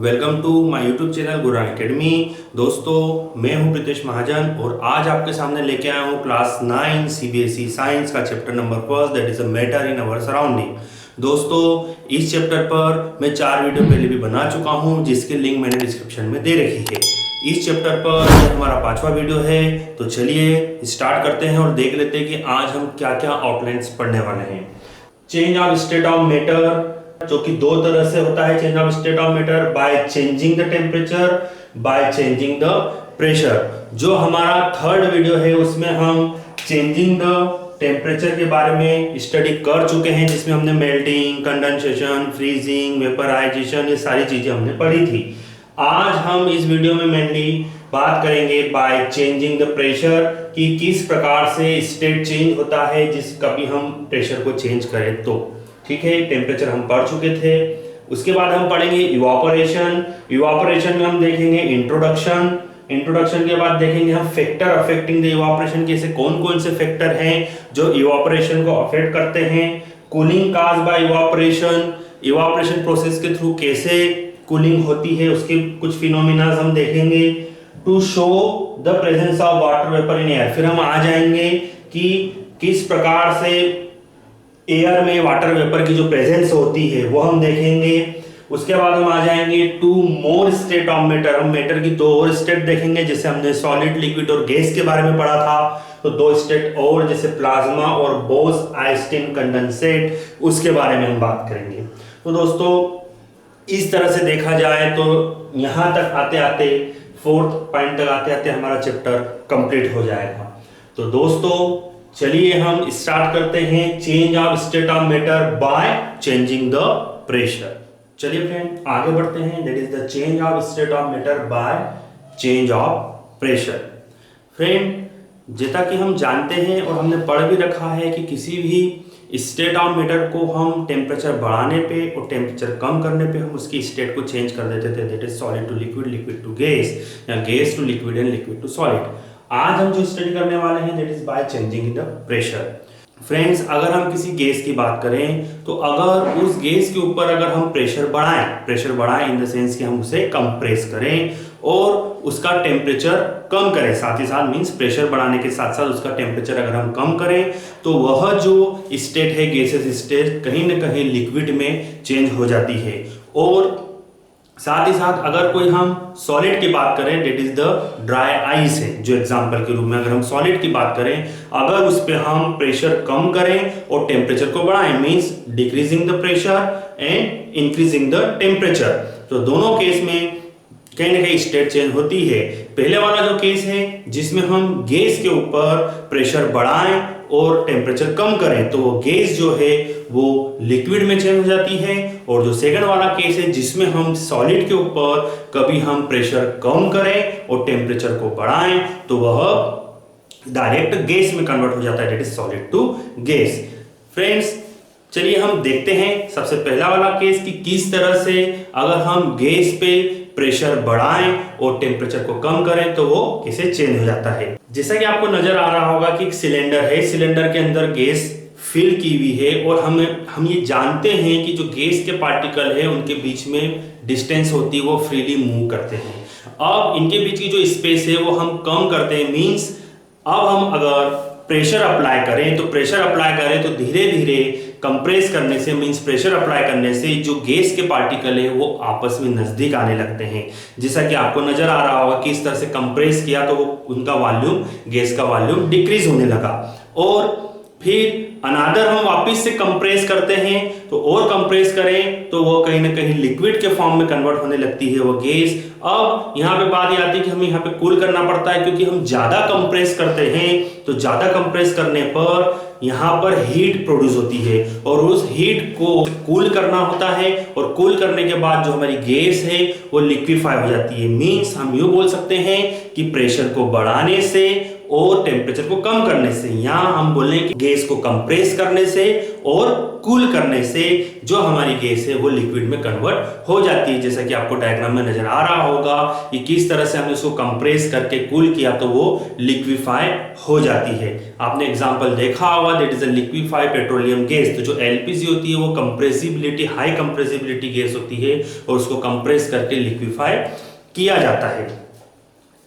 Welcome to my YouTube channel Guran Academy. दोस्तों, मैं हूं प्रीतेश महाजन और आज आपके सामने लेके आया हूं क्लास 9 सीबीएसई साइंस का chapter number first, that is a matter in our surrounding. दोस्तों, इस चैप्टर पर मैं 4 वीडियो पहले भी बना चुका हूं, जिसकी लिंक मैंने डिस्क्रिप्शन में दे रखी है। इस चैप्टर पर यह हमारा 5वां वीडियो है। तो चलिए स्टार्ट करते हैं और देख लेते हैं कि आज हम क्या क्या आउटलाइंस पढ़ने वाले हैं। Change of state of matter, जो कि 2 तरह से होता है। Change of state of matter bye changing the temperature, bye changing the pressure. जो हमारा 3rd वीडियो है उसमें हम चेंजिंग द टेम्परेचर के बारे में स्टडी कर चुके हैं, जिसमें हमने मेल्टिंग, कंडेंसेशन, फ्रीजिंग, वेपराइजेशन, ये सारी चीजें हमने पढ़ी थी। आज हम इस वीडियो में मेनली बात करेंगे बाय चेंजिंग द प्रेशर, कि किस प्रकार से स्टेट चेंज होता है जिस कभी हम प्रेशर को चेंज करें तो। ठीक है, टेम्परेचर हम पढ़ चुके थे। उसके बाद हम पढ़ेंगे इवापोरेशन। इवापोरेशन में हम देखेंगे इंट्रोडक्शन। इंट्रोडक्शन के बाद देखेंगे हम फैक्टर अफेक्टिंग द इवापोरेशन, कैसे कौन कौन से फैक्टर हैं जो इवापोरेशन को अफेक्ट करते हैं। Cooling caused by evaporation, evaporation process के थ्रू कैसे कूलिंग होती है, उसके कुछ फिनोमिना हम देखेंगे। To show the presence of water vapour in air, फिर हम आ जाएंगे कि किस प्रकार से एयर में वाटर वेपर की जो प्रेजेंस होती है वो हम देखेंगे। उसके बाद हम आ जाएंगे to more state of matter, हम मैटर की 2 और स्टेट देखेंगे, जैसे हमने सॉलिड, लिक्विड और गैस के बारे में पढ़ा था। तो 2 स्टेट और, जैसे प्लाज्मा और बोस-आइंस्टीन कंडेंसेट, उसके बारे में हम बात करेंगे। तो दोस्तों, इस तरह से देखा जाए तो यहां तक आते आते 4th पॉइंट तक आते आते हमारा चैप्टर कंप्लीट हो जाएगा। तो दोस्तों, चलिए हम स्टार्ट करते हैं change of state of matter bye changing the pressure. चलिए फ्रेंड, आगे बढ़ते हैं। That is the change of state of matter by change of pressure. Friend, जैसा कि हम जानते हैं और हमने पढ़ भी रखा है कि किसी भी स्टेट ऑफ मैटर को हम टेम्परेचर बढ़ाने पे और टेम्परेचर कम करने पे हम उसकी स्टेट को चेंज कर देते थे। That is solid to liquid, liquid to gas, या gas to liquid and liquid to solid. आज हम जो स्टडी करने वाले हैं that is by changing the pressure. Friends, अगर हम किसी गैस की बात करें तो अगर उस गैस के ऊपर अगर हम प्रेशर बढ़ाएं इन द सेंस कि हम उसे कंप्रेस करें और उसका टेम्परेचर कम करें, साथ ही साथ मींस प्रेशर बढ़ाने के साथ साथ उसका टेम्परेचर अगर हम कम करें, तो वह जो स्टेट है गैसेस स्टेट कहीं ना कहीं लिक्विड में चेंज हो जाती है। और साथ ही साथ अगर कोई हम सॉलिड की बात करें, that is the dry ice है जो एग्जांपल के रूप में, अगर हम सॉलिड की बात करें, अगर उस पे हम प्रेशर कम करें और टेम्परेचर को बढ़ाएं, means decreasing the pressure and increasing the temperature, तो दोनों केस में कहीं ना कहीं स्टेट चेंज होती है। पहले वाला जो केस है जिसमें हम गैस के ऊपर प्रेशर बढ़ाएं और टेम्परेचर कम करें, तो वो गैस जो है वो लिक्विड में चेंज हो जाती है। और जो सेकंड वाला केस है जिसमें हम सॉलिड के ऊपर कभी हम प्रेशर कम करें और टेम्परेचर को बढ़ाएं, तो वह डायरेक्ट गैस में कन्वर्ट हो जाता है, that is solid to gas. Friends, चलिए हम देखते हैं सबसे पहला वाला केस कि किस तरह से अगर हम गैस पे प्रेशर बढ़ाएं और टेम्परेचर को कम करें तो वो कैसे चेंज हो जाता है। जैसा कि आपको नजर आ रहा होगा कि एक सिलेंडर है, सिलेंडर के अंदर गैस फिल की हुई है और हम ये जानते हैं कि जो गैस के पार्टिकल है उनके बीच में डिस्टेंस होती है, वो फ्रीली मूव करते हैं। अब इनके बीच की जो स्पेस है वो हम कम करते हैं, मींस अब हम अगर प्रेशर अप्लाई करें तो धीरे धीरे कंप्रेस करने से, मींस प्रेशर अप्लाई करने से जो गैस के पार्टिकल है वो आपस में नजदीक आने लगते हैं। जैसा कि आपको नजर आ रहा होगा कि इस तरह से कंप्रेस किया तो वो उनका वॉल्यूम, गैस का वॉल्यूम डिक्रीज होने लगा। और फिर अनादर हम वापस से कंप्रेस करते हैं, तो और कंप्रेस करें तो वो कहीं ना कहीं लिक्विड के फॉर्म में कन्वर्ट होने लगती है वो गैस। अब यहाँ पे बात ये आती है कि हमें यहाँ पे कूल करना पड़ता है, क्योंकि हम ज्यादा कंप्रेस करते हैं तो ज्यादा कंप्रेस करने पर यहाँ पर हीट प्रोड्यूस होती है और उस हीट को कूल करना होता है, और कूल करने के बाद जो हमारी गैस है वो लिक्विफाई हो जाती है। मींस हम यूं बोल सकते हैं कि प्रेशर को बढ़ाने से और टेम्परेचर को कम करने से, यहाँ हम बोलें कि गैस को कंप्रेस करने से और कूल करने से जो हमारी गैस है वो लिक्विड में कन्वर्ट हो जाती है। जैसा कि आपको डायग्राम में नजर आ रहा होगा कि किस तरह से हमने उसको कंप्रेस करके कूल किया तो वो लिक्विफाई हो जाती है। आपने एग्जांपल देखा होगा, that is a liquefied petroleum gas. तो जो एलपीजी होती है वो कंप्रेसिबिलिटी, हाई कंप्रेसिबिलिटी गैस होती है और उसको कंप्रेस करके लिक्विफाई किया जाता है।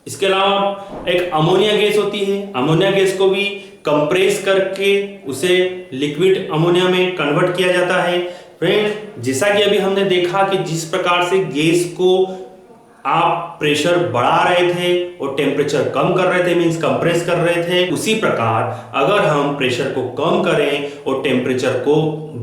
इसके अलावा एक अमोनिया गैस होती है। अमोनिया गैस को भी कंप्रेस करके उसे लिक्विड अमोनिया में कन्वर्ट किया जाता है। फ्रेंड, जैसा कि अभी हमने देखा कि जिस प्रकार से गैस को आप प्रेशर बढ़ा रहे थे और टेम्परेचर कम कर रहे थे, मींस कंप्रेस कर रहे थे, उसी प्रकार अगर हम प्रेशर को कम करें और टेम्परेचर को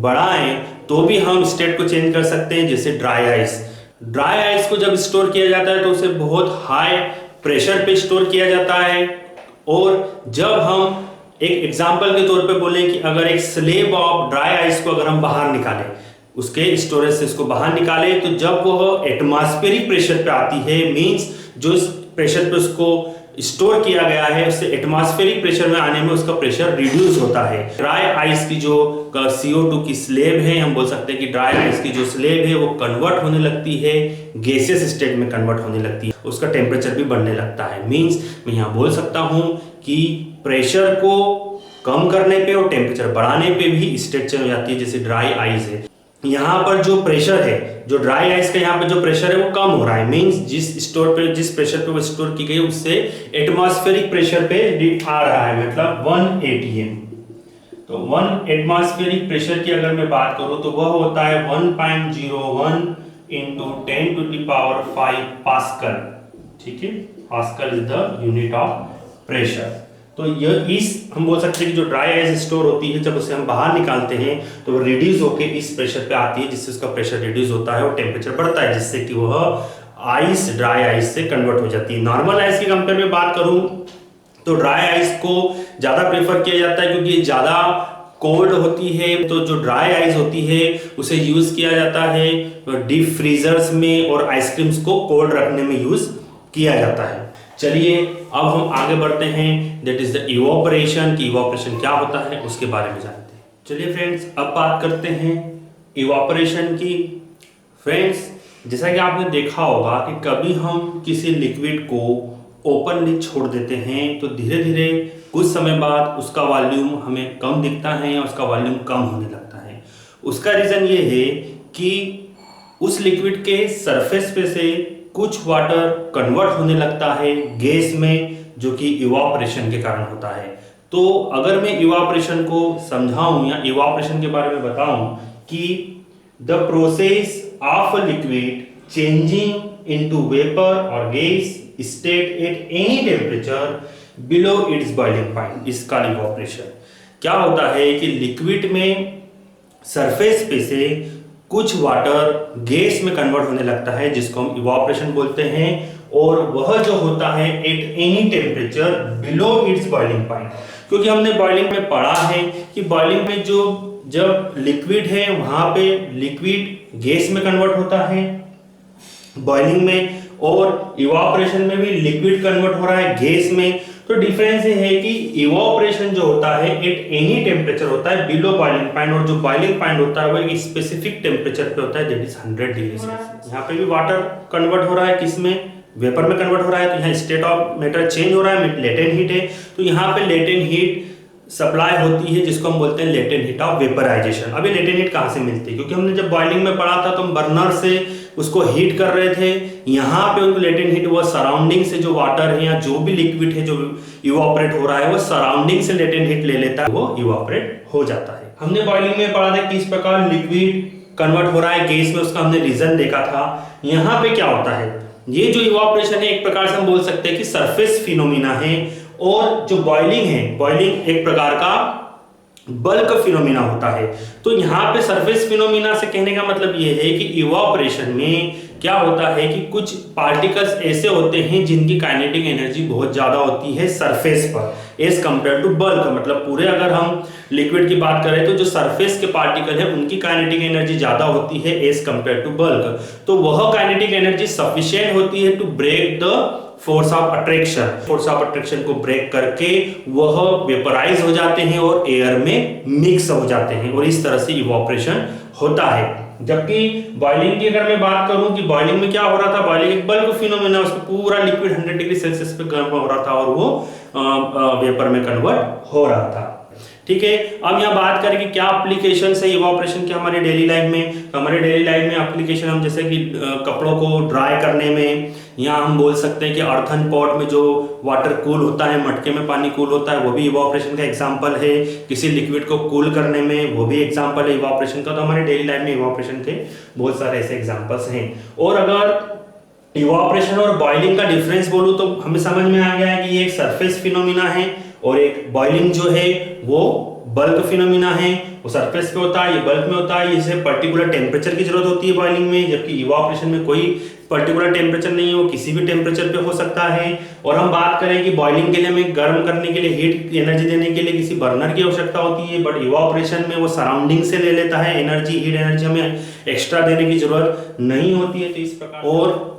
बढ़ाएं तो भी हम स्टेट को चेंज कर सकते हैं। जैसे ड्राई आइस, ड्राई आइस को जब स्टोर किया जाता है तो उसे बहुत हाई प्रेशर पे स्टोर किया जाता है। और जब हम एक एग्जांपल के तौर पे बोलें कि अगर एक स्लेब ऑफ ड्राई आइस को अगर हम बाहर निकालें, उसके स्टोरेज से इसको बाहर निकालें, तो जब वह एटमॉस्फेरिक प्रेशर पे आती है, मींस जो प्रेशर पे उसको स्टोर किया गया है उससे एटमॉस्फेरिक प्रेशर में आने में उसका प्रेशर रिड्यूस होता है। ड्राई आइस की जो CO2 की स्लेब है, हम बोल सकते हैं कि ड्राई आइस की जो स्लेब है वो कन्वर्ट होने लगती है, गैसियस स्टेट में कन्वर्ट होने लगती है, उसका टेम्परेचर भी बढ़ने लगता है। मींस मैं यहाँ बोल सकता हूँ कि प्रेशर को कम करने पे और टेम्परेचर बढ़ाने पे भी स्टेट चेंज हो जाती है। जैसे ड्राई आइस है, यहाँ पर जो प्रेशर है, जो ड्राई आइस का यहाँ पे जो प्रेशर है वो कम हो रहा है, मींस जिस प्रेशर पे वो स्टोर की गई उससे एटमॉस्फेरिक प्रेशर पे आ रहा है, मतलब 1 atm। तो 1 एटमॉस्फेरिक प्रेशर की अगर मैं बात करूं तो वह होता है 1.01 × 10⁵ पास्कल। ठीक है, pascal is the unit of pressure. तो हम बोल सकते हैं कि जो ड्राई आइस स्टोर होती है जब उसे हम बाहर निकालते हैं तो वो रिड्यूस होके इस प्रेशर पे आती है, जिससे उसका प्रेशर रिड्यूस होता है और टेम्परेचर बढ़ता है, जिससे कि वह आइस ड्राई आइस से कन्वर्ट हो जाती है। नॉर्मल आइस की कंपेयर में बात करूं तो ड्राई आइस को ज्यादा प्रेफर किया जाता है क्योंकि ज्यादा कोल्ड होती है। तो जो ड्राई आइस होती है उसे यूज किया जाता है डीप फ्रीजर्स में और आइसक्रीम्स को कोल्ड रखने में यूज किया जाता है। चलिए अब हम आगे बढ़ते हैं, दैट इज द इवोपरेशन, कि इवोपरेशन क्या होता है उसके बारे में जानते हैं। चलिए फ्रेंड्स, अब बात करते हैं इवोपरेशन की। फ्रेंड्स, जैसा कि आपने देखा होगा कि कभी हम किसी लिक्विड को ओपनली छोड़ देते हैं तो धीरे धीरे कुछ समय बाद उसका वॉल्यूम हमें कम दिखता है या उसका वॉल्यूम कम होने लगता है। उसका रीजन ये है कि उस लिक्विड के सरफेस पे से कुछ वाटर कन्वर्ट होने लगता है गैस में, जो कि इवापोरेशन के कारण होता है। तो अगर मैं इवापोरेशन को समझाऊं या इवापोरेशन के बारे में बताऊं कि the process of a liquid changing into vapour और gas state at any temperature below its boiling point is called evaporation. क्या होता है कि लिक्विड में सरफेस पे से कुछ वाटर गैस में कन्वर्ट होने लगता है, जिसको हम इवापोरेशन बोलते हैं, और वह जो होता है eight any temperature below its boiling point. क्योंकि हमने बॉइलिंग में पढ़ा है कि बॉइलिंग में जब लिक्विड है वहां पे लिक्विड गैस में कन्वर्ट होता है बॉइलिंग में, और इवापोरेशन में भी लिक्विड कन्वर्ट हो रहा है गैस में। तो डिफरेंस ये है कि इवापोरेशन जो होता है एट एनी टेम्परेचर होता है बिलो बॉइलिंग पॉइंट, और जो बॉइलिंग पॉइंट होता है वो एक स्पेसिफिक टेम्परेचर पे होता है, दैट इज 100 डिग्री सेल्सियस। यहाँ पे भी वाटर कन्वर्ट हो रहा है, किसमें? वेपर में कन्वर्ट हो रहा है। तो यहाँ स्टेट ऑफ मैटर चेंज हो रहा है, लेटेंट हीट है। तो यहाँ पे लेटेंट हीट सप्लाई होती है जिसको हम बोलते हैं लेटेंट हीट ऑफ वेपराइजेशन। अभी लेटेंट हीट कहाँ से मिलती है? क्योंकि हमने जब बॉइलिंग में पढ़ा था तो हम बर्नर से उसको हीट कर रहे थे। यहाँ पे उनको लेटेंट हीट वो सराउंडिंग से जो वाटर है या जो भी लिक्विड है जो इवापोरेट हो रहा है वो सराउंडिंग से लेटेंट हीट ले लेता है, वो इवापोरेट हो जाता है। हमने बॉइलिंग में पढ़ा था किस प्रकार लिक्विड कन्वर्ट हो रहा है गैस में, उसका हमने रीजन देखा था। यहाँ पे क्या होता है, ये जो इवापोरेशन है एक प्रकार से हम बोल सकते हैं कि सरफेस फिनोमिना है, और जो बॉइलिंग है, बॉइलिंग एक प्रकार का बल्क फिनोमिना होता है। तो यहाँ पे सरफेस फिनोमिना से कहने का मतलब ये है कि इवापोरेशन में क्या होता है कि कुछ पार्टिकल्स ऐसे होते हैं जिनकी काइनेटिक एनर्जी बहुत ज्यादा होती है सरफेस पर एज कंपेयर टू बल्क। मतलब पूरे अगर हम लिक्विड की बात करें तो जो सरफेस के पार्टिकल है उनकी काइनेटिक एनर्जी ज्यादा होती है एज कंपेयर टू बल्क। तो वह काइनेटिक एनर्जी सफिशिएंट होती है to break the force of attraction को ब्रेक करके वह वेपराइज हो जाते हैं और एयर में मिक्स हो जाते हैं और इस तरह से इवोपरेशन होता है। जबकि बॉइलिंग की अगर मैं बात करूं कि बॉइलिंग में क्या हो रहा था, बॉइलिंग एक बल्क फिनोमेना, उसमें पूरा लिक्विड 100 डिग्री सेल्सियस पे गर्म हो रहा था और वो वेपर में कन्वर्ट हो रहा था। ठीक है, अब यहाँ बात करें कि क्या एप्लीकेशन है इवोपरेशन के हमारे डेली लाइफ में। तो हमारे डेली लाइफ में एप्लीकेशन हम जैसे कि कपड़ों को ड्राई करने में, यहाँ हम बोल सकते हैं कि अर्थन पॉट में जो वाटर कूल होता है, मटके में पानी कूल होता है, वो भी इवोपरेशन का एग्जांपल है। किसी लिक्विड को कूल करने में वो भी एग्जांपल है इवोपरेशन का। तो हमारे डेली लाइफ में इवोपरेशन के बहुत सारे ऐसे एग्जांपल्स हैं। और अगर इवोपरेशन और बॉइलिंग का डिफरेंस बोलूं तो हमें समझ में आ गया है कि ये एक सरफेस फिनोमिना है और एक बॉइलिंग जो है वो बल्क फिनोमिना है। वो सरफेस पे होता है, ये बल्क में होता है। इसे पर्टिकुलर टेम्परेचर की जरूरत होती है बॉइलिंग में, जबकि इवोपरेशन में कोई पर्टिकुलर टेम्परेचर नहीं है, वो किसी भी टेम्परेचर पे हो सकता है। और हम बात करें कि बॉइलिंग के लिए हमें गर्म करने के लिए, हीट एनर्जी देने के लिए किसी बर्नर की आवश्यकता होती है, बट इवोपरेशन में वो सराउंडिंग से ले लेता है एनर्जी, हीट एनर्जी हमें एक्स्ट्रा देने की जरूरत नहीं होती है। तो इस प्रकार, और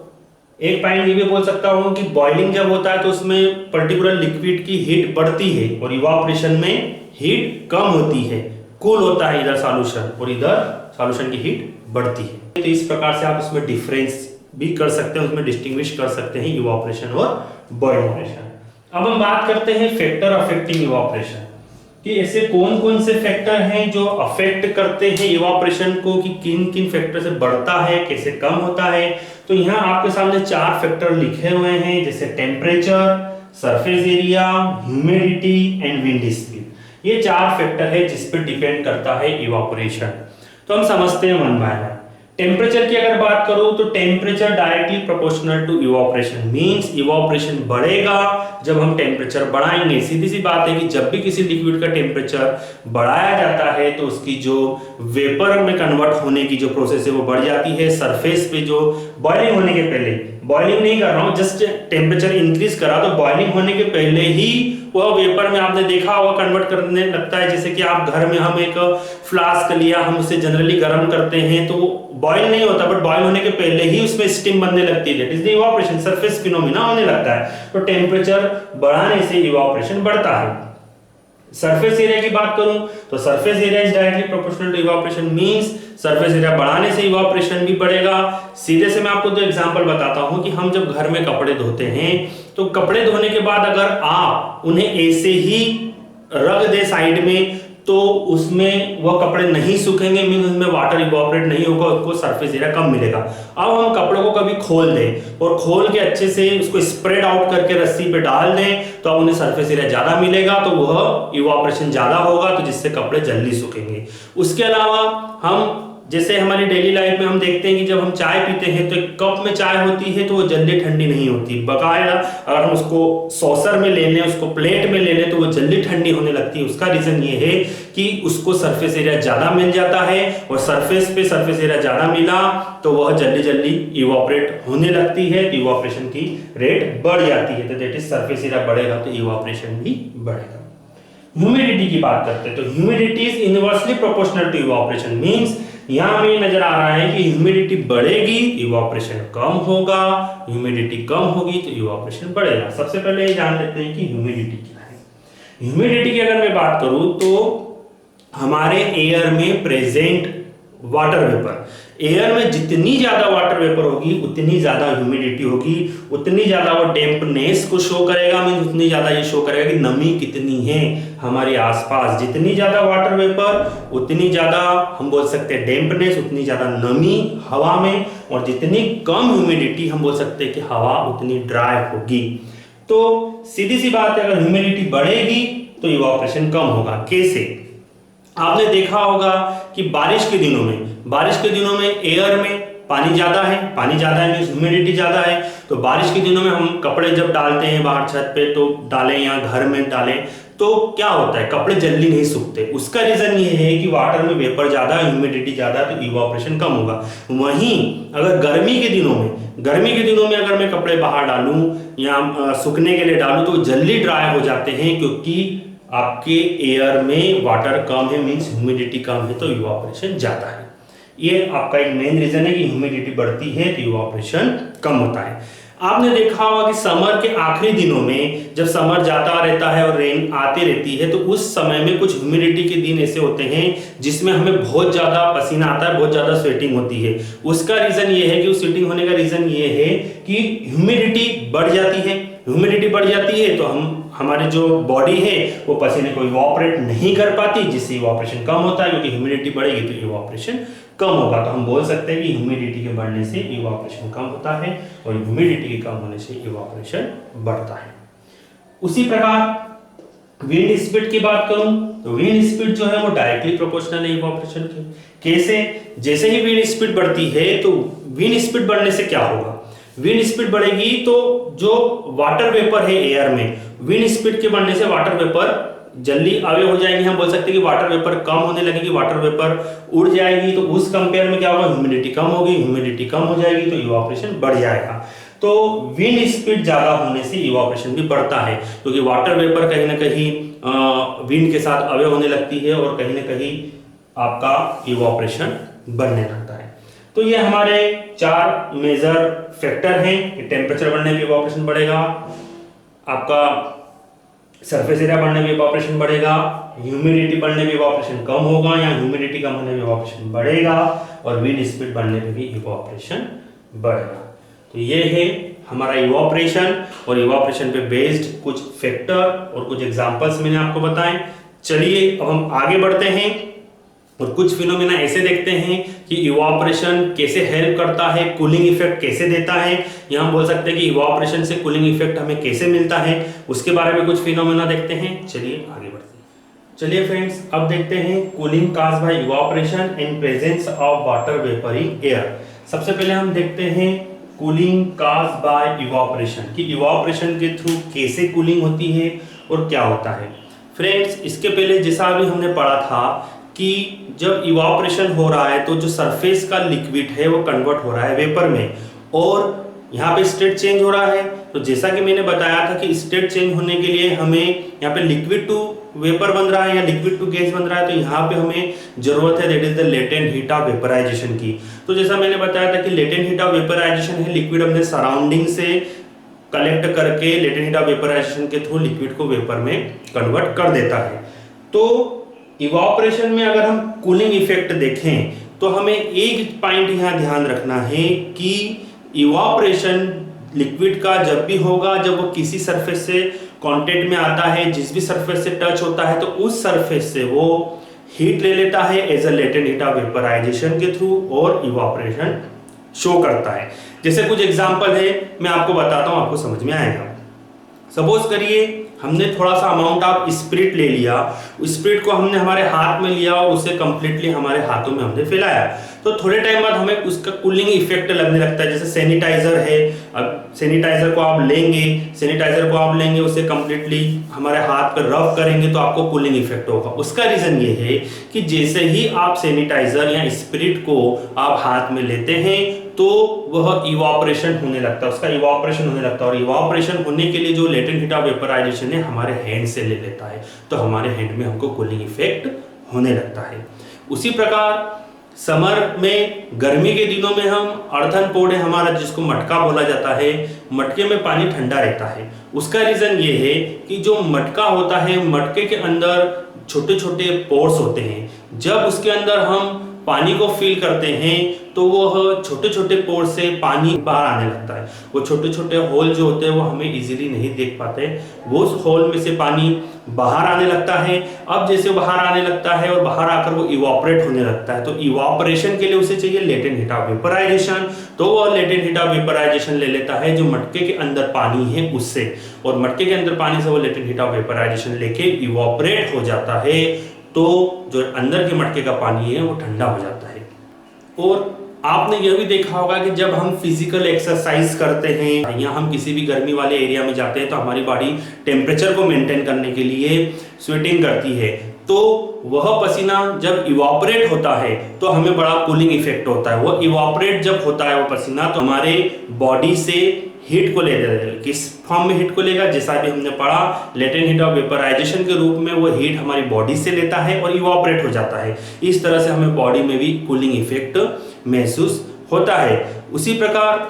एक पॉइंट ये भी बोल सकता हूं कि बॉइलिंग जब होता है तो उसमें पर्टिकुलर लिक्विड की हीट बढ़ती है और इवोपरेशन में हीट कम होती है, कूल होता है इधर सॉल्यूशन और इधर सॉल्यूशन की हीट बढ़ती है। तो इस प्रकार से आप उसमें डिफरेंस भी कर सकते हैं, उसमें डिस्टिंग्विश कर सकते हैं इवोपरेशन और बॉइलिंग। अब हम बात करते हैं फैक्टर अफेक्टिंग इवोपरेशन, कि ऐसे कौन कौन से फैक्टर हैं जो अफेक्ट करते हैं इवोपरेशन को, कि किन किन फैक्टर से बढ़ता है, कैसे कम होता है। तो यहाँ आपके सामने 4 फैक्टर लिखे हुए हैं, जैसे temperature, surface area, humidity and wind speed. ये 4 फैक्टर है जिस पर डिपेंड करता है इवोपरेशन। तो हम समझते हैं वन बाय वन। टेम्परेचर की अगर बात करूं तो temperature directly proportional to evaporation, means evaporation बढ़ेगा जब हम टेम्परेचर बढ़ाएंगे। सीधी सी बात है कि जब भी किसी लिक्विड का टेम्परेचर बढ़ाया जाता है तो उसकी जो वेपर में कन्वर्ट होने की जो प्रोसेस है वो बढ़ जाती है। सरफेस पे जो बॉइलिंग होने के पहले, बॉइलिंग नहीं कर रहा हूं, जस्ट टेम्परेचर इंक्रीज करा तो बॉइलिंग होने के पहले ही वह वेपर में आपने देखा होगा कन्वर्ट करने लगता है। जैसे कि आप घर में, हम एक फ्लास्क लिया, हम उसे जनरली गर्म करते हैं तो बॉयल नहीं होता, बट बॉयल होने के पहले ही उसमें स्टीम बनने लगती है, that is the evaporation, surface phenomena होने लगता है। तो टेम्परेचर बढ़ाने से इवोपरेशन बढ़ता है। सरफेस एरिया की बात करूं तो surface area is directly proportional to evaporation, means surface area बढ़ाने से इवोपरेशन भी बढ़ेगा। सीधे से मैं आपको दो एग्जांपल बताता हूं कि हम जब घर में कपड़े धोते हैं तो कपड़े धोने के बाद अगर आप उन्हें ऐसे ही रख दे साइड में तो उसमें वह कपड़े नहीं सूखेंगे, मीन उसमें वाटर इवोपरेट नहीं होगा, उसको सरफेस एरिया कम मिलेगा। अब हम कपड़ों को कभी खोल दें और खोल के अच्छे से उसको स्प्रेड आउट करके रस्सी पे डाल दें तो अब उन्हें सरफेस एरिया ज्यादा मिलेगा, तो वह इवोपरेशन ज्यादा होगा, तो जिससे कपड़े जल्दी सूखेंगे। उसके अलावा हम जैसे हमारी डेली लाइफ में हम देखते हैं कि जब हम चाय पीते हैं तो एक कप में चाय होती है तो वो जल्दी ठंडी नहीं होती, बकाया अगर हम उसको सॉसर में ले लें, उसको प्लेट में ले लें तो वो जल्दी ठंडी होने लगती है। उसका रीजन ये है कि उसको सरफेस एरिया ज्यादा मिल जाता है और सरफेस एरिया ज्यादा मिला तो वह जल्दी जल्दी इवोपरेट होने लगती है, तो इवोपरेशन की रेट बढ़ जाती है। तो दैट इज सरफेस एरिया बढ़ेगा तो इवोपरेशन भी बढ़ेगा। ह्यूमिडिटी की बात करते हैं तो humidity is inversely proportional to evaporation, means यहां हमें नजर आ रहा है कि ह्यूमिडिटी बढ़ेगी इवोपरेशन कम होगा, ह्यूमिडिटी कम होगी तो इवोपरेशन बढ़ेगा। सबसे पहले ये जान लेते हैं कि ह्यूमिडिटी क्या है। ह्यूमिडिटी की अगर मैं बात करूं तो हमारे एयर में प्रेजेंट वाटर वेपर, एयर में जितनी ज्यादा वाटर वेपर होगी उतनी ज्यादा ह्यूमिडिटी होगी, उतनी ज्यादा वो डैम्पनेस को शो करेगा, मींस उतनी ज्यादा ये शो करेगा कि नमी कितनी है हमारे आसपास। जितनी ज्यादा वाटर वेपर उतनी ज्यादा हम बोल सकते हैं डैम्पनेस, उतनी ज्यादा नमी हवा में, और जितनी कम ह्यूमिडिटी हम बोल सकते हैं कि हवा उतनी ड्राई होगी। तो सीधी सी बात है, अगर ह्यूमिडिटी बढ़ेगी तो इवोपरेशन कम होगा। कैसे? आपने देखा होगा कि बारिश के दिनों में एयर में पानी ज्यादा है मींस ह्यूमिडिटी ज्यादा है, तो बारिश के दिनों में हम कपड़े जब डालते हैं बाहर छत पे तो डालें या घर में डालें तो क्या होता है, कपड़े जल्दी नहीं सूखते। उसका रीजन ये है कि वाटर में वेपर ज्यादा है, ह्यूमिडिटी ज्यादा है, तो इवोपरेशन कम होगा। वहीं अगर गर्मी के दिनों में अगर मैं कपड़े बाहर डालूं या सूखने के लिए डालूं तो जल्दी ड्राई हो जाते हैं, क्योंकि आपके एयर में वाटर कम है, मींस ह्यूमिडिटी कम है, तो इवोपरेशन ज्यादा है। ये आपका एक मेन रीजन है कि ह्यूमिडिटी बढ़ती है तो इवोपरेशन कम होता है। आपने देखा होगा कि समर के आखिरी दिनों में जब समर जाता रहता है और रेन आती रहती है, तो उस समय में कुछ ह्यूमिडिटी के दिन ऐसे होते हैं जिसमें हमें बहुत ज़्यादा पसीना आता है, बहुत ज़्यादा स्वेटिंग होती है। उसका रीज़न ये है कि उस स्वेटिंग होने का रीज़न ये है कि ह्यूमिडिटी बढ़ जाती है। ह्यूमिडिटी बढ़ जाती है तो हमारी जो बॉडी है वो पसीने को इवॉपरेट नहीं कर पाती, जिससे इवॉपरेशन कम होता है, क्योंकि ह्यूमिडिटी बढ़ेगी तो इवॉपरेशन कम होगा। तो हम बोल सकते हैं कि ह्यूमिडिटी के बढ़ने से इवॉपरेशन कम होता है और ह्यूमिडिटी के कम होने से इवॉपरेशन बढ़ता है। उसी प्रकार विंड स्पीड की बात करूं तो विंड स्पीड जो है वो डायरेक्टली प्रोपोर्शनल है इवॉपरेशन के। कैसे? जैसे ही विंड स्पीड बढ़ती है तो विंड स्पीड बढ़ने से क्या होगा, विंड स्पीड बढ़ेगी तो जो वाटर वेपर है एयर में, विंड स्पीड के बढ़ने से वाटर वेपर जल्दी अवे हो जाएंगे। हम बोल सकते हैं कि वाटर वेपर कम होने लगेगी, वाटर वेपर उड़ जाएगी, तो उस कंपेयर में क्या होगा, ह्यूमिडिटी कम होगी, ह्यूमिडिटी कम हो जाएगी तो इवॉपरेशन बढ़ जाएगा। तो विंड स्पीड ज्यादा होने से इवॉपरेशन भी बढ़ता है, क्योंकि वाटर वेपर कहीं ना कहीं विंड के साथ अवे होने लगती है और कहीं ना कहीं आपका इवॉपरेशन बढ़ने लगता है। तो ये हमारे 4 मेजर फैक्टर हैं कि टेम्परेचर बढ़ने पे इवॉपरेशन बढ़ेगा, आपका सरफेस एरिया बढ़ने पे इवॉपरेशन बढ़ेगा, ह्यूमिडिटी बढ़ने पे इवॉपरेशन कम होगा या ह्यूमिडिटी कम होने पे इवॉपरेशन बढ़ेगा, और विंड स्पीड बढ़ने पे भी इवॉपरेशन बढ़ेगा। तो ये है हमारा इवॉपरेशन और इवॉपरेशन पे बेस्ड कुछ फैक्टर और कुछ एग्जांपल्स मैंने आपको बताए। चलिए अब हम आगे बढ़ते हैं और कुछ फिनोमेना ऐसे देखते हैं कि इवॉपरेशन कैसे हेल्प करता है, कूलिंग इफेक्ट कैसे देता है, या हम बोल सकते हैं कि इवॉपरेशन से कूलिंग इफेक्ट हमें कैसे मिलता है, उसके बारे में कुछ फिनोमेना देखते हैं। चलिए आगे बढ़ते हैं। चलिए फ्रेंड्स, अब देखते हैं cooling cause by evaporation in presence of water vapour in air. सबसे पहले हम देखते हैं कूलिंग काज बाय इवॉपरेशन कि इवॉपरेशन के थ्रू कैसे कूलिंग होती है और क्या होता है। फ्रेंड्स, इसके पहले जैसा अभी हमने पढ़ा था कि जब इवॉपरेशन हो रहा है तो जो सरफेस का लिक्विड है वो कन्वर्ट हो रहा है वेपर में, और यहाँ पे स्टेट चेंज हो रहा है। तो जैसा कि मैंने बताया था कि स्टेट चेंज होने के लिए हमें यहाँ पे लिक्विड टू वेपर बन रहा है या लिक्विड टू गैस बन रहा है, तो यहाँ पे हमें जरूरत है that is the latent heat of vaporisation की। तो जैसा मैंने बताया था कि लेटेंट हीट ऑफ वेपराइजेशन है लिक्विड अपने सराउंडिंग से कलेक्ट करके लेटेंट हीट ऑफ वेपराइजेशन के थ्रू लिक्विड को वेपर में कन्वर्ट कर देता है। तो इवॉपरेशन में अगर हम कूलिंग इफेक्ट देखें तो हमें एक पॉइंट यहाँ ध्यान रखना है कि इवॉपरेशन लिक्विड का जब भी होगा जब वो किसी सरफेस से कांटेक्ट में आता है, जिस भी सरफेस से टच होता है, तो उस सरफेस से वो हीट ले लेता है as a latent heat of vaporisation के थ्रू और इवॉपरेशन शो करता है। जैसे कुछ एग्जांपल है मैं आपको बताता हूं, आपको समझ में आएगा। सपोज करिए हमने थोड़ा सा अमाउंट ऑफ स्पिरिट ले लिया, उस स्पिरिट को हमने हमारे हाथ में लिया और उसे कंप्लीटली हमारे हाथों में हमने फैलाया, तो थोड़े टाइम बाद हमें उसका कूलिंग इफेक्ट लगने लगता है। जैसे सैनिटाइजर है, अब सैनिटाइजर को आप लेंगे उसे कंप्लीटली हमारे हाथ पर रब करेंगे तो आपको कूलिंग इफेक्ट होगा। उसका रीजन ये है कि जैसे ही आप सैनिटाइजर या स्पिरिट को आप हाथ में लेते हैं तो वह इवॉपरेशन होने लगता है, उसका इवॉपरेशन होने लगता है, और इवॉपरेशन होने के लिए जो लेटेंट हीट ऑफ वेपराइजेशन है हमारे हैंड से ले लेता है, तो हमारे हैंड में हमको कूलिंग इफेक्ट होने लगता है। उसी प्रकार समर में, गर्मी के दिनों में हम अर्थन पोर्ड है हमारा, जिसको मटका बोला जाता है, मटके में पानी ठंडा रहता है। उसका रीजन ये है कि जो मटका होता है, मटके के अंदर छोटे छोटे पोर्स होते हैं। जब उसके अंदर हम पानी को फिल करते हैं तो वह छोटे छोटे पोर से पानी बाहर आने लगता है। वो छोटे छोटे होल जो होते हैं वो हमें इजीली नहीं देख पाते, वो उस होल में से पानी बाहर आने लगता है। अब जैसे बाहर आने लगता है और बाहर आकर वो इवॉपरेट होने लगता है, तो इवॉपरेशन के लिए उसे चाहिए लेटेंट हीट ऑफ वेपराइजेशन, तो वह लेटेंट हीट ऑफ वेपराइजेशन ले लेता है जो मटके के अंदर पानी है उससे, और मटके के अंदर पानी से वो लेटेंट हीट ऑफ वेपराइजेशन लेके इवॉपरेट हो जाता है, तो जो अंदर के मटके का पानी है वो ठंडा हो जाता है। और आपने यह भी देखा होगा कि जब हम फिजिकल एक्सरसाइज करते हैं या हम किसी भी गर्मी वाले एरिया में जाते हैं तो हमारी बॉडी टेम्परेचर को मेंटेन करने के लिए स्वेटिंग करती है, तो वह पसीना जब इवॉपरेट होता है तो हमें बड़ा कूलिंग इफेक्ट होता है। वो इवॉपरेट जब होता है वो पसीना तो हमारे बॉडी से हीट को ले लेगा। किस फॉर्म में हीट को लेगा, जैसा भी हमने पढ़ा, लेटेंट हीट ऑफ वेपराइजेशन के रूप में वो हीट हमारी बॉडी से लेता है और इवॉपरेट हो जाता है। इस तरह से हमें बॉडी में भी कूलिंग इफेक्ट महसूस होता है। उसी प्रकार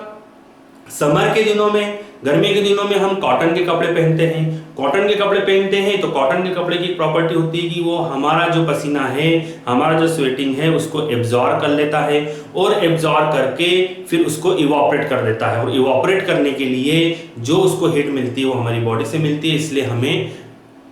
समर के दिनों में, गर्मी के दिनों में हम कॉटन के कपड़े पहनते हैं। कॉटन के कपड़े पहनते हैं तो कॉटन के कपड़े की प्रॉपर्टी होती है कि वो हमारा जो पसीना है, हमारा जो स्वेटिंग है, उसको एब्जॉर्ब कर लेता है और एब्जॉर्ब करके फिर उसको इवापोरेट कर देता है। और इवापोरेट करने के लिए जो उसको हीट मिलती है वो हमारी बॉडी से मिलती है, इसलिए हमें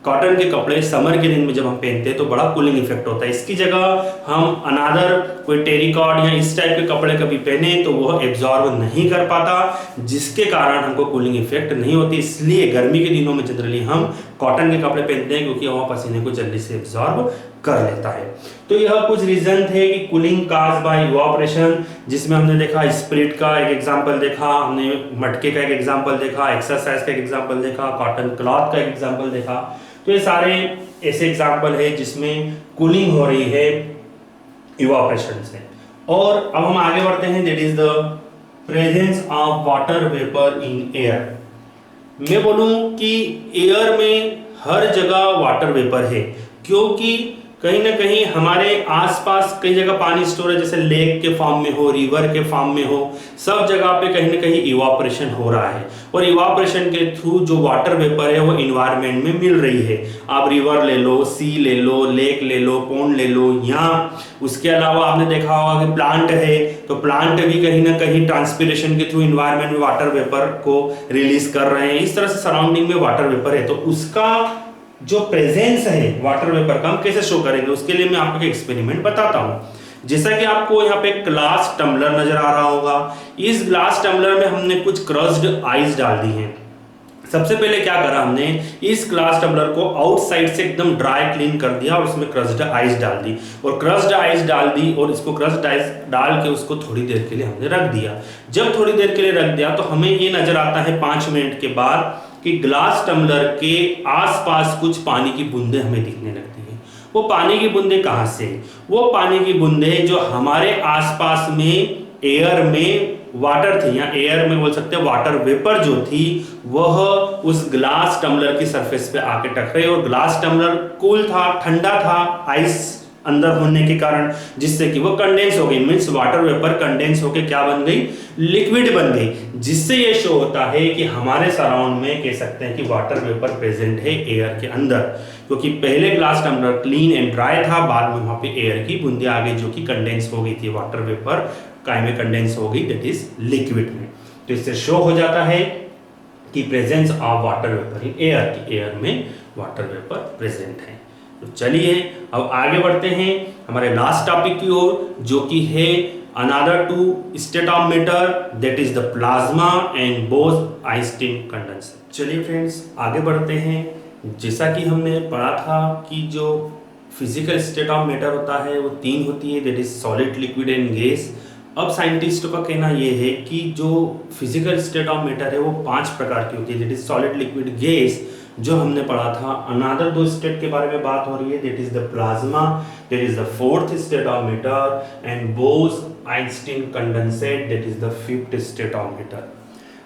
कॉटन के कपड़े समर के दिन में जब हम पहनते हैं तो बड़ा कूलिंग इफेक्ट होता है। इसकी जगह हम अनादर कोई टेरिकॉट या इस टाइप के कपड़े कभी पहने तो वह एब्जॉर्ब नहीं कर पाता, जिसके कारण हमको कूलिंग इफेक्ट नहीं होती। इसलिए गर्मी के दिनों में जनरली हम कॉटन के कपड़े पहनते हैं क्योंकि वह पसीने को जल्दी से एब्जॉर्ब कर लेता है। तो यह कुछ रीजन थे कि कूलिंग काज बाय इवापोरेशन, जिसमें हमने देखा स्प्लिट का एक एग्जांपल देखा, हमने मटके का एक एग्जांपल देखा, एक्सरसाइज का एक एग्जांपल देखा, कॉटन क्लॉथ का एक एग्जांपल देखा। तो ये सारे ऐसे एग्जांपल है जिसमें कूलिंग हो रही है इवापोरेशन से। और अब हम आगे बढ़ते हैं, that is the presence of water vapour in air. मैं बोलूं कि एयर में हर जगह वाटर वेपर है, क्योंकि कहीं ना कहीं हमारे आसपास कई जगह पानी स्टोर है, जैसे लेक के फॉर्म में हो, रिवर के फॉर्म में हो, सब जगह पे कहीं ना कहीं इवापोरेशन हो रहा है। और इवापोरेशन के थ्रू जो वाटर वेपर है वो इन्वायरमेंट में मिल रही है। आप रिवर ले लो, सी ले लो, लेक ले लो, पॉन्ड ले लो, या उसके अलावा आपने देखा होगा कि प्लांट है तो प्लांट भी कहीं ना कहीं ट्रांसपिरेशन के थ्रू इन्वायरमेंट में वाटर वेपर को रिलीज कर रहे हैं। इस तरह से सराउंडिंग में वाटर वेपर है। तो उसका जो प्रेजेंस है वाटर वेपर का हम कैसे शो करेंगे, उसके लिए मैं आपको एक एक्सपेरिमेंट बताता हूं। जैसा कि आपको यहाँ पे ग्लास टम्बलर नजर आ रहा होगा, इस ग्लास टम्बलर में हमने कुछ क्रस्ड आइस डाल दी हैं। सबसे पहले क्या करा हमने, इस ग्लास टम्बलर को आउटसाइड से एकदम ड्राई क्लीन कर दिया और उसमें क्रस्ड आइस डाल दी। और क्रस्ड आइस डाल दी और इसको क्रस्ड आइस डाल के उसको थोड़ी देर के लिए हमने रख दिया। जब थोड़ी देर के लिए रख दिया तो हमें ये नजर आता है 5 मिनट के बाद कि ग्लास टम्बलर के आसपास कुछ पानी की बूंदें हमें दिखने लगती हैं। वो पानी की बूंदें कहाँ से? वो पानी की बूंदें जो हमारे आसपास में एयर में वाटर थी, या एयर में बोल सकते हैं वाटर वेपर जो थी, वह उस ग्लास टम्बलर की सरफेस पे आके टकराई। और ग्लास टम्बलर कूल था, ठंडा था, आइस अंदर होने के कारण, जिससे कि वो कंडेंस हो गई। मींस वाटर वेपर कंडेंस होके क्या बन गई? लिक्विड बन गई। जिससे ये शो होता है कि हमारे सराउंड में कह सकते हैं कि वाटर वेपर प्रेजेंट है एयर के अंदर, क्योंकि पहले glass tumbler clean and dry था, बाद में वहां पे एयर की बूंदें आ गई जो कि कंडेंस हो गई थी। वाटर वेपर काय में कंडेंस हो गई, दैट इज लिक्विड में। तो इससे शो हो जाता है कि presence of water vapour in air, की एयर में वाटर वेपर प्रेजेंट है। तो चलिए अब आगे बढ़ते हैं हमारे लास्ट टॉपिक की ओर, जो कि है another 2 state of matter, that is the plasma and Bose-Einstein condenser. चलिए फ्रेंड्स आगे बढ़ते हैं। जैसा कि हमने पढ़ा था कि जो फिजिकल स्टेट ऑफ मैटर होता है वो 3 होती है, that is solid, liquid and gas. अब साइंटिस्टों का कहना यह है कि जो फिजिकल स्टेट ऑफ मैटर है वो 5 प्रकार की होती है, that is solid, liquid, gas. जो हमने पढ़ा था अनदर 2 स्टेट के बारे में बात हो रही है, that is the plasma, that is the 4th state of matter, and Bose-Einstein condensate, that is the 5th state of matter.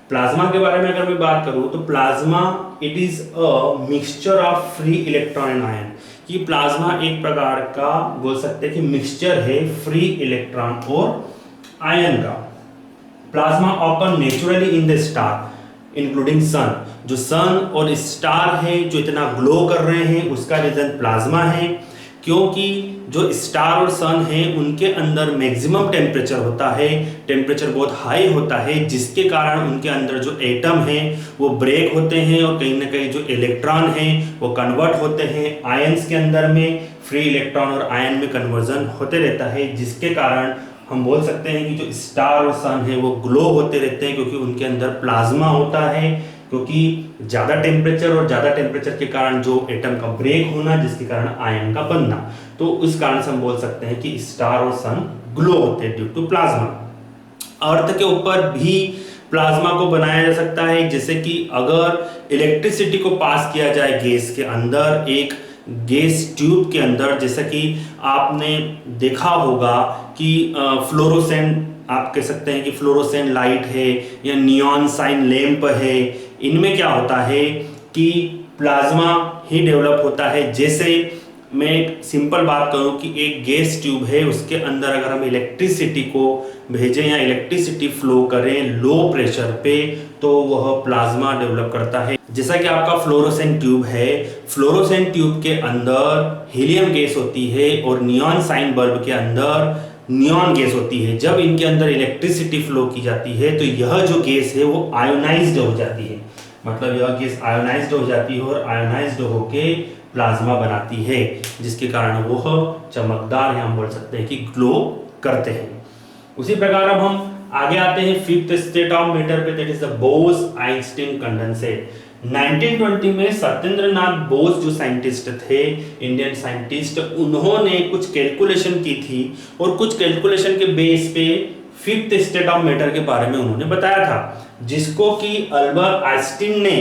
Plasma के बारे में अगर मैं बात करूं तो plasma it is a mixture of free electron and ion. कि plasma एक प्रकार का बोल सकते हैं कि मिक्सचर है फ्री इलेक्ट्रॉन और आयन का। Plasma occur naturally in the star including sun. जो सन और स्टार है जो इतना ग्लो कर रहे हैं उसका रीजन प्लाज्मा है, क्योंकि जो स्टार और सन है उनके अंदर मैक्सिमम टेम्परेचर होता है, टेम्परेचर बहुत हाई होता है, जिसके कारण उनके अंदर जो एटम है वो ब्रेक होते हैं और कहीं ना कहीं जो इलेक्ट्रॉन है वो कन्वर्ट होते हैं आयंस के अंदर में। फ्री इलेक्ट्रॉन और आयन में कन्वर्जन होते रहता है, जिसके कारण हम बोल सकते हैं कि जो स्टार और सन है वो ग्लो होते रहते हैं, क्योंकि उनके अंदर प्लाज्मा होता है। क्योंकि ज़्यादा टेम्परेचर और ज़्यादा टेम्परेचर के कारण जो एटम का ब्रेक होना, जिसके कारण आयन का बनना, तो उस कारण से हम बोल सकते हैं कि स्टार और सन ग्लो होते हैं ड्यू टू प्लाज्मा। अर्थ के ऊपर भी प्लाज्मा को बनाया जा सकता है, जैसे कि अगर इलेक्ट्रिसिटी को पास किया जाए गैस के अंदर, एक गैस ट्यूब के अंदर, जैसा कि आपने देखा होगा कि फ्लोरोसेंट, आप कह सकते हैं कि फ्लोरोसेंट लाइट है या नियॉन साइन लैंप है, इनमें क्या होता है कि प्लाज्मा ही डेवलप होता है। जैसे मैं एक सिंपल बात करूं कि एक गैस ट्यूब है, उसके अंदर अगर हम इलेक्ट्रिसिटी को भेजें या इलेक्ट्रिसिटी फ्लो करें लो प्रेशर पे तो वह प्लाज्मा डेवलप करता है। जैसा कि आपका फ्लोरोसेंट ट्यूब है, फ्लोरोसेंट ट्यूब के अंदर हीलियम गैस होती है और नियॉन साइन बल्ब के अंदर नियॉन गैस होती है। जब इनके अंदर इलेक्ट्रिसिटी फ्लो की जाती है तो यह जो गैस है वो आयोनाइज्ड हो जाती है, मतलब यह गैस आयोनाइज्ड हो जाती है और आयोनाइज्ड होके प्लाज्मा बनाती है, जिसके कारण वह चमकदार, हम बोल सकते हैं कि ग्लो करते हैं। उसी प्रकार अब हम आगे आते हैं फिफ्थ स्टेट ऑफ मैटर पे, that is the Bose-Einstein condensate. 1920 में सत्येंद्रनाथ बोस जो साइंटिस्ट थे, इंडियन साइंटिस्ट, उन्होंने कुछ कैलकुलेशन की थी और कुछ कैलकुलेशन के बेस पे फिफ्थ स्टेट ऑफ मैटर के बारे में उन्होंने बताया था, जिसको कि अल्बर्ट आइंस्टीन ने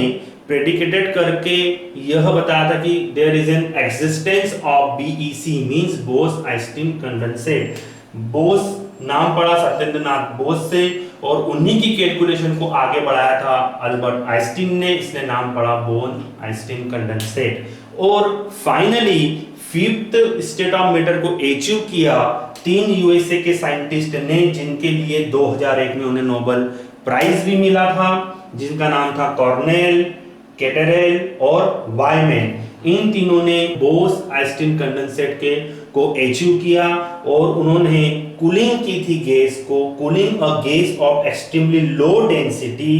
प्रेडिकेटेड करके यह बताया था कि there is an existence of BEC means Bose Einstein condensate. Bose नाम पड़ा सत्येंद्रनाथ बोस से और उन्हीं की कैलकुलेशन को आगे बढ़ाया था अल्बर्ट आइंस्टीन ने, इसलिए नाम पड़ा बोस-आइंस्टीन कंडेंसेट। और finally fifth state of matter को अचीव किया 3 यूएसए के साइंटिस्ट ने, जिनके लिए 2001 में उन्हें नोबेल प्राइज भी मिला था, जिनका नाम था कॉर्नेल, कैटेरेल और वायमैन। इन तीनों ने बोस-आइंस्टीन कंडेंसेट के को अचीव किया और उन्होंने कूलिंग की थी गैस को, cooling a gas of extremely low density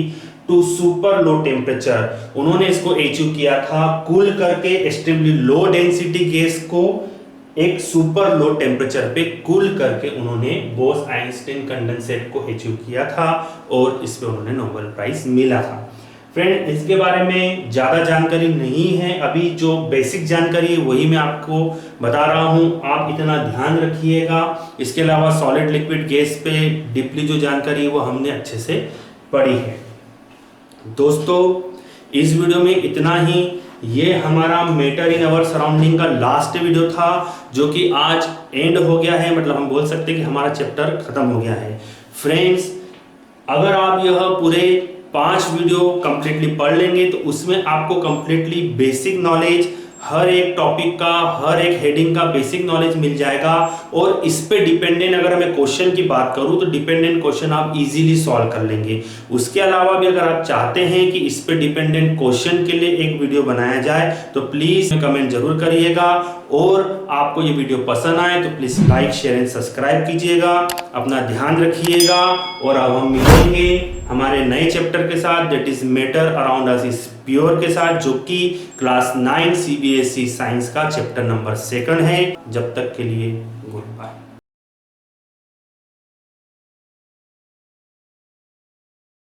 to super low temperature. उन्होंने इसको अचीव किया था कूल करके एक्सट्रीमली लो डेंसिटी गैस को एक सुपर लो टेम्परेचर पे कूल करके उन्होंने बोस-आइंस्टीन कंडेंसेट को अचीव किया था और इस पे उन्होंने नोबेल प्राइज मिला था। फ्रेंड, इसके बारे में ज़्यादा जानकारी नहीं है, अभी जो बेसिक जानकारी है वही मैं आपको बता रहा हूँ, आप इतना ध्यान रखिएगा। इसके अलावा सॉलिड लिक्विड गैस पे डीपली जो जानकारी है वो हमने अच्छे से पढ़ी है। दोस्तों, इस वीडियो में इतना ही। ये हमारा मैटर इन अवर सराउंडिंग का लास्ट वीडियो था, जो कि आज एंड हो गया है, मतलब हम बोल सकते हैं कि हमारा चैप्टर खत्म हो गया है। फ्रेंड्स, अगर आप यह पूरे 5 वीडियो कंप्लीटली पढ़ लेंगे तो उसमें आपको कंप्लीटली बेसिक नॉलेज, हर एक टॉपिक का, हर एक हेडिंग का बेसिक नॉलेज मिल जाएगा। और इस पे डिपेंडेंट अगर मैं क्वेश्चन की बात करूं तो डिपेंडेंट क्वेश्चन आप इजीली सॉल्व कर लेंगे। उसके अलावा भी अगर आप चाहते हैं कि इस पे डिपेंडेंट क्वेश्चन के लिए एक वीडियो बनाया जाए तो प्लीज कमेंट जरूर करिएगा। और आपको ये वीडियो पसंद आए तो please like, share and subscribe कीजिएगा। अपना ध्यान रखिएगा और अब हम मिलेंगे हमारे नए चैप्टर के साथ, that is matter around us is pure के साथ, जो कि क्लास 9 सीबीएसई साइंस का चैप्टर नंबर 2 है। जब तक के लिए गुड बाय।